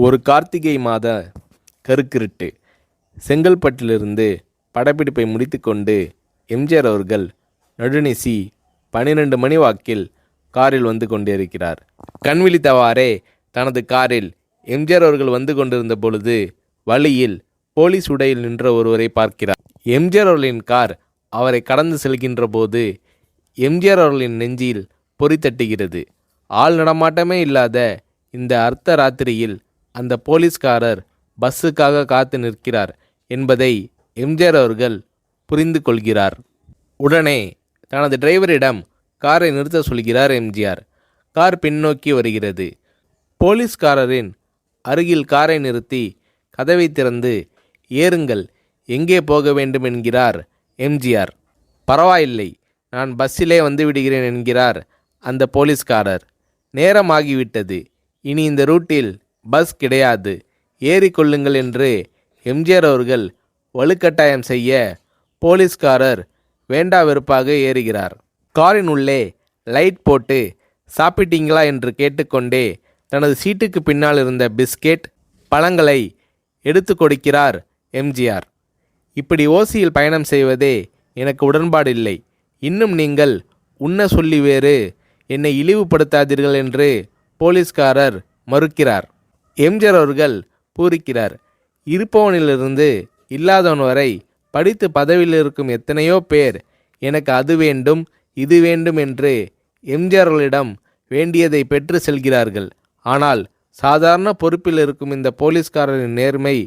ஒரு கார்த்திகை மாத கருக்கிருட்டு. செங்கல்பட்டிலிருந்து படப்பிடிப்பை முடித்துக்கொண்டு எம்ஜிஆர் அவர்கள் நடுநிசி 12 மணி வாக்கில் காரில் வந்து கொண்டிருக்கிறார். கண் விழித்தவாறே தனது காரில் எம்ஜிஆர் அவர்கள் வந்து கொண்டிருந்த பொழுது வழியில் போலீஸ் உடையில் நின்ற ஒருவரை பார்க்கிறார். எம்ஜிஆர் அவர்களின் கார் அவரை கடந்து செல்கின்ற போது எம்ஜிஆர் அவர்களின் நெஞ்சில் பொறி தட்டுகிறது. ஆள் நடமாட்டமே இல்லாத இந்த அர்த்த ராத்திரியில் அந்த போலீஸ்காரர் பஸ்ஸுக்காக காத்து நிற்கிறார் என்பதை எம்ஜிஆர் அவர்கள் புரிந்து கொள்கிறார். உடனே தனது டிரைவரிடம் காரை நிறுத்த சொல்கிறார் எம்ஜிஆர். கார் பின்னோக்கி வருகிறது. போலீஸ்காரரின் அருகில் காரை நிறுத்தி கதவை திறந்து ஏறுங்கள், எங்கே போக வேண்டும் என்கிறார் எம்ஜிஆர். பரவாயில்லை, நான் பஸ்ஸிலே வந்து விடுகிறேன் என்கிறார் அந்த போலீஸ்காரர். நேரமாகிவிட்டது, இனி இந்த ரூட்டில் பஸ் கிடையாது, ஏறிக்கொள்ளுங்கள் என்று எம்ஜிஆர் அவர்கள் வலுக்கட்டாயம் செய்ய போலீஸ்காரர் வேண்டா வெறுப்பாக ஏறுகிறார். காரின் உள்ளே லைட் போட்டு சாப்பிட்டீங்களா என்று கேட்டுக்கொண்டே தனது சீட்டுக்கு பின்னால் இருந்த பிஸ்கெட் பழங்களை எடுத்து கொடுக்கிறார் எம்ஜிஆர். இப்படி ஓசியில் பயணம் செய்வதே எனக்கு உடன்பாடில்லை. இன்னும் நீங்கள் உண்ண சொல்லி வேறு என்னை இழிவுபடுத்தாதீர்கள் என்று போலீஸ்காரர் மறுக்கிறார். எம்ஜிஆர் அவர்கள் பூரிக்கிறார். இருப்பவனிலிருந்து இல்லாதவன் வரை படித்து பதவியில் இருக்கும் எத்தனையோ பேர் எனக்கு அது வேண்டும் இது வேண்டும் என்று எம்ஜிஆர் அவர்களிடம் வேண்டியதை பெற்று செல்கிறார்கள். ஆனால் சாதாரண பொறுப்பில் இருக்கும் இந்த போலீஸ்காரரின் நேர்மை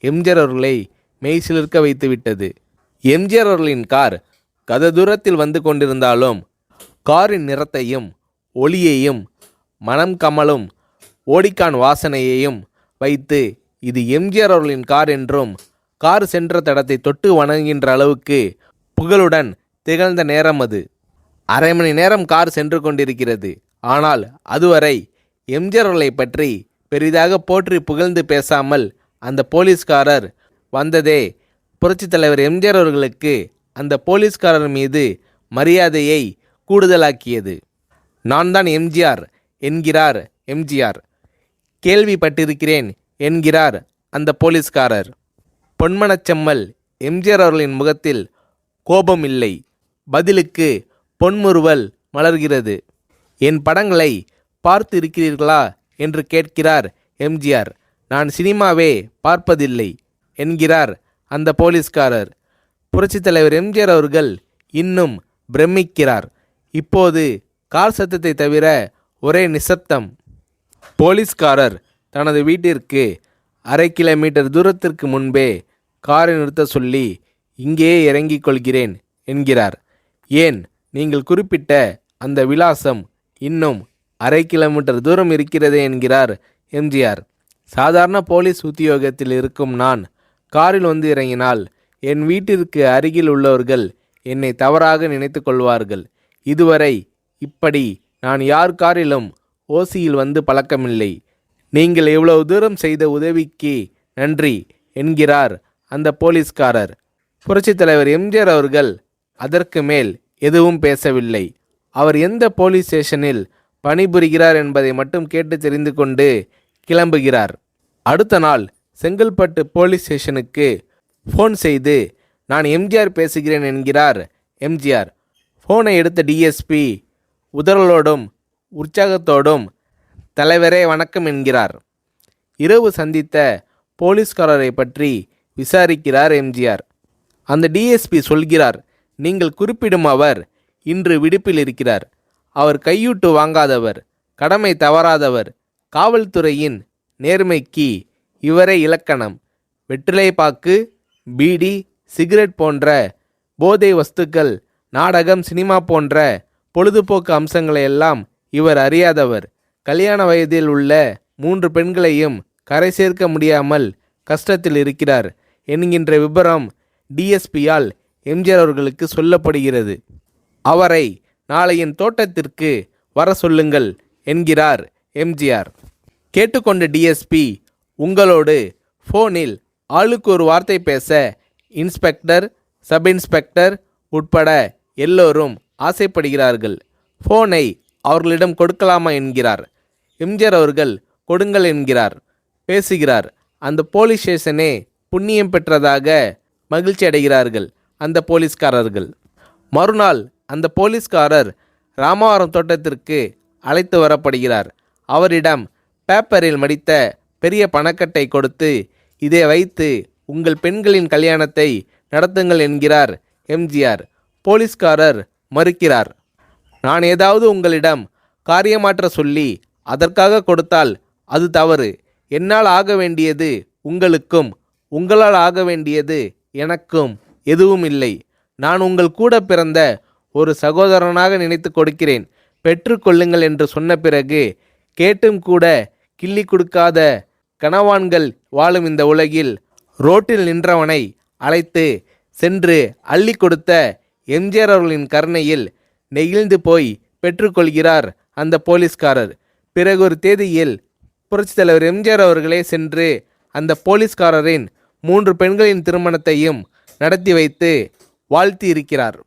எம்ஜிஆர் அவர்களை மெய்சிலிர்க்க வைத்துவிட்டது. எம்ஜிஆர் அவர்களின் கார் கத தூரத்தில் வந்து கொண்டிருந்தாலும் காரின் நிறத்தையும் ஒளியையும் மனம் கமலும் ஓடிக்கான் வாசனையையும் வைத்து இது எம்ஜிஆர் அவர்களின் கார் என்றும் கார் சென்ற தடத்தை தொட்டு வணங்குகின்ற அளவுக்கு புகழுடன் திகழ்ந்த நேரம் அது. அரை மணி நேரம் கார் சென்று கொண்டிருக்கிறது. ஆனால் அதுவரை எம்ஜிஆர் அவர்களை பற்றி பெரிதாக போற்றி புகழ்ந்து பேசாமல் அந்த போலீஸ்காரர் வந்ததே புரட்சித் தலைவர் எம்ஜிஆர் அவர்களுக்கு அந்த போலீஸ்காரர் மீது மரியாதையை கூடுதலாக்கியது. நான் தான் எம்ஜிஆர் என்கிறார் எம்ஜிஆர். கேள்விப்பட்டிருக்கிறேன் என்கிறார் அந்த போலீஸ்காரர். பொன்மனச்செம்மல் எம்ஜிஆர் அவர்களின் முகத்தில் கோபம் இல்லை, பதிலுக்கு பொன்முறுவல் மலர்கிறது. என் படங்களை பார்த்து இருக்கிறீர்களா என்று கேட்கிறார் எம்ஜிஆர். நான் சினிமாவே பார்ப்பதில்லை என்கிறார் அந்த போலீஸ்காரர். புரட்சித் தலைவர் எம்ஜிஆர் அவர்கள் இன்னும் பிரமிக்கிறார். இப்போது கார் சத்தத்தை தவிர ஒரே நிசப்தம். போலீஸ்காரர் தனது வீட்டிற்கு அரை கிலோமீட்டர் தூரத்திற்கு முன்பே காரை நிறுத்த சொல்லி இங்கேயே இறங்கிக் கொள்கிறேன் என்கிறார். ஏன், நீங்கள் குறிப்பிட்ட அந்த விலாசம் இன்னும் அரை கிலோமீட்டர் தூரம் இருக்கிறதே என்கிறார் எம்ஜிஆர். சாதாரண போலீஸ் உத்தியோகத்தில் இருக்கும் நான் காரில் வந்து இறங்கினால் என் வீட்டிற்கு அருகில் உள்ளவர்கள் என்னை தவறாக நினைத்து கொள்வார்கள். இதுவரை இப்படி நான் யார் காரிலும் ஓசியில் வந்து பழக்கமில்லை. நீங்கள் எவ்வளவு தூரம் செய்த உதவிக்கு நன்றி என்கிறார் அந்த போலீஸ்காரர். புரட்சித் தலைவர் எம்ஜிஆர் அவர்கள் அதற்கு மேல் எதுவும் பேசவில்லை. அவர் எந்த போலீஸ் ஸ்டேஷனில் பணிபுரிகிறார் என்பதை மட்டும் கேட்டு தெரிந்து கொண்டு கிளம்புகிறார். அடுத்த நாள் செங்கல்பட்டு போலீஸ் ஸ்டேஷனுக்கு ஃபோன் செய்து நான் எம்ஜிஆர் பேசுகிறேன் என்கிறார் எம்ஜிஆர். ஃபோனை எடுத்த டிஎஸ்பி உதறலோடும் உற்சாகத்தோடும் தலைவரே வணக்கம் என்கிறார். இரவு சந்தித்த போலீஸ்காரரை பற்றி விசாரிக்கிறார் எம்ஜிஆர். அந்த டிஎஸ்பி சொல்கிறார், நீங்கள் குறிப்பிடும் அவர் இன்று விடுப்பில் இருக்கிறார். அவர் கையூட்டு வாங்காதவர், கடமை தவறாதவர், காவல்துறையின் நேர்மைக்கு இவரே இலக்கணம். வெற்றிலை பாக்கு, பீடி, சிகரெட் போன்ற போதை வஸ்துக்கள், நாடகம், சினிமா போன்ற பொழுதுபோக்கு அம்சங்களையெல்லாம் இவர் அறியாதவர். கல்யாண வயதில் உள்ள 3 பெண்களையும் கரை சேர்க்க முடியாமல் கஷ்டத்தில் இருக்கிறார் என்கின்ற விபரம் டிஎஸ்பியால் எம்ஜிஆர் அவர்களுக்கு சொல்லப்படுகிறது. அவரை நாளை என் தோட்டத்திற்கு வர சொல்லுங்கள் என்கிறார் எம்ஜிஆர். கேட்டுக்கொண்ட டிஎஸ்பி உங்களோடு ஃபோனில் ஆளுக்கு ஒரு வார்த்தை பேச இன்ஸ்பெக்டர், சப் இன்ஸ்பெக்டர் உட்பட எல்லோரும் ஆசைப்படுகிறார்கள். ஃபோனை அவர்களிடம் கொடுக்கலாமா என்கிறார். எம்ஜிஆர் அவர்கள் கொடுங்கள் என்கிறார். பேசுகிறார். அந்த போலீஸ் ஸ்டேஷனே புண்ணியம் பெற்றதாக மகிழ்ச்சி அடைகிறார்கள் அந்த போலீஸ்காரர்கள். மறுநாள் அந்த போலீஸ்காரர் ராமவரம் தோட்டத்திற்கு அழைத்து வரப்படுகிறார். அவரிடம் பேப்பரில் மடித்த பெரிய பணக்கட்டை கொடுத்து, இதை வைத்து உங்கள் பெண்களின் கல்யாணத்தை நடத்துங்கள் என்கிறார் எம்ஜிஆர். போலீஸ்காரர் மறுக்கிறார். நான் ஏதாவது உங்களிடம் காரியமாற்ற சொல்லி அதற்காக கொடுத்தால் அது தவறு. என்னால் ஆக வேண்டியது உங்களுக்கும், உங்களால் ஆக வேண்டியது எனக்கும் எதுவும் இல்லை. நான் உங்கள் கூட பிறந்த ஒரு சகோதரனாக நினைத்து கொடுக்கிறேன், பெற்றுக்கொள்ளுங்கள் என்று சொன்ன பிறகு கேட்டும் கூட கிள்ளி கொடுக்காத கனவான்கள் வாழும் இந்த உலகில் ரோட்டில் நின்றவனை அழைத்து சென்று அள்ளி கொடுத்த எம்ஜிஆர் அவர்களின் கருணையில் நெகிழ்ந்து போய் பெற்றுக்கொள்கிறார் அந்த போலீஸ்காரர். பிறகு ஒரு தேதியில் புரட்சித் தலைவர் எம்ஜிஆர் அவர்களே சென்று அந்த போலீஸ்காரரின் 3 பெண்களின் திருமணத்தையும் நடத்தி வைத்து வாழ்த்தி இருக்கிறார்.